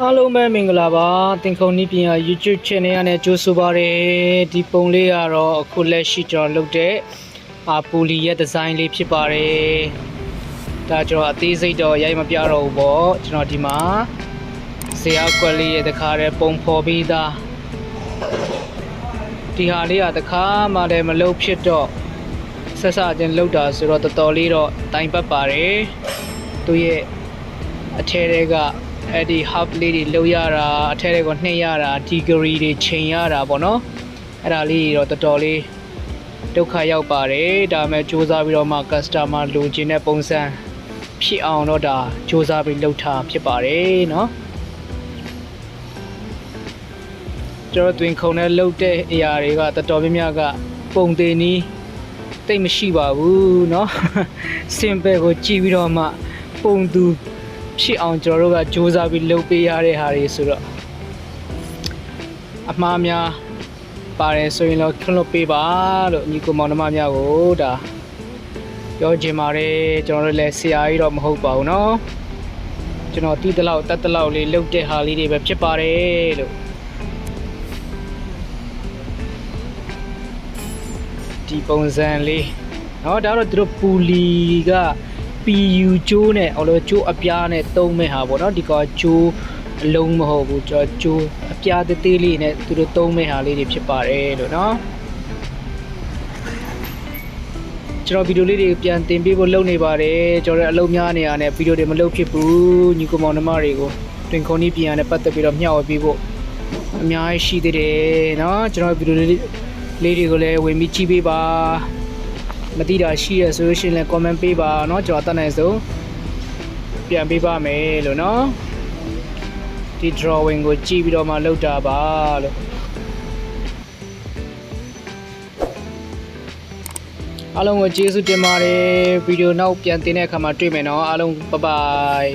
အားလုံးပဲမင်္ဂလာပါတင်ခုံနီးပြင် YouTube channel ရနဲ့ကြိုးဆိုပါရစေဒီပုံလေးကတော့အခုလက်ရှိကျွန်တော်လုပ်တဲ့Pullyရဲ့ design လေးဖြစ်ပါတယ်ဒါကျွန်တော်အသေးစိတ်တော့ရိုက်မပြတော့ဘူးပေါ့ကျွန်တော်ဒီမှာဇေယျကွက်လေးရဲ့တခါတည်းပုံဖော်ပြီးသားဒီဟာလေးကတခါမှလည်းမလုပ်ဖြစ်တော့ဆက်စချင်းလုပ်တာဆိုတော့တော်တော်လေးတော့တိုင်ပတ်ပါတယ်သူရဲ့အထဲတွေကအဲ့ဒီ hub လေးတွေလောက်ရတာအထက်တွေကိုနှိမ့်ရတာ degree တွေချိန်ရတာပေါ့နော်အဲ့ဒါလေးတော့တော်တော်လေးဒုက္ခရောက်ပါတယ်ဒါပေမဲ့စူးစမ်းပြီးတော့မှ customer လိုချင်တဲ့ပုံစံဖြစ်အောင်တော့ဒါစူးစမ်းပြီးလုပ်ထားဖြစ်ပါတယ်နော်ကျွန်တော်တွင်ခုံနဲ့လုပ်တဲ့အရာတွေကတော်တော်များများကပုံသေးနီးတိတ်မရှိပါဘူးเนาะ simple ကိုကြည့်ပြီးတော့မှပုံသူဖြစ်အောင်ကျွန်တော်တို့ကစူးစမ်းပြီးလုပ်ပေးရတဲ့ဟာတွေဆိုတော့အမှားများပါတယ်ဆိုရင်တော့ခွင့်လွှတ်ပေးပါလို့ညီကိုမောင်နှမများကိုဒါပြောချင်ပါတယ်ကျွန်တော်တို့လည်းဆရာကြီးတော့မဟုတ်ပါဘူးเนาะကျွန်တော်တီးတလောက်တတ်တလောက်လေးလုပ်တဲ့ဟာလေးတွေပဲဖြစ်ပါတယ်လို့ဒီပုံစံလေးเนาะဒါတော့သူတို့ပူလီကPU ကျိုးနဲ့အော်လို့ကျိုးအပြားနဲ့တုံးမဲ့ဟာပေါ့နော်ဒီကကျိုးအလုံးမဟုတ်ဘူးကျိုးအပြားသေးသေးလေးနဲ့သူတို့တုံးမဲ့ဟာလေးတွေဖြစ်ပါတယ်လို့နော်ကျွန်တော်ဗီဒီယိုလေးတွေပြန်တင်ပေးဖို့လုပ်နေပါတယ်ကျွန်တော်လည်းအလုံးများနေရတဲ့ဗီဒီယိုတွေမလုပ်ဖြစ်ဘူးညီကောင်မောင်နှမတွေကိုတွင်ခုံနီးပြန်ရတဲ့ပတ်သက်ပြီးတော့မျှဝေပေးဖို့အများကြီးရှိသေးတယ်နော်ကျွန်တော်ဗီဒီယိုလေးတွေကိုလည်းဝင်ပြီးကြည့်ပေးပါမသိတာရှိရဆိုလို့ရှိရင်လည်း comment ပေးပါเนาะကျွန်တော်တတ်နိုင်ဆုံးပြန်ပေးပါမယ်လို့เนาะဒီ drawing ကိုကြည့်ပြီးတော့မှလုပ်တာပါလို့အားလုံးကိုကျေးဇူးတင်ပါတယ်ဗီဒီယိုနောက်ပြန်တင်တဲ့အခါမှာတွေ့မယ်เนาะအားလုံး bye bye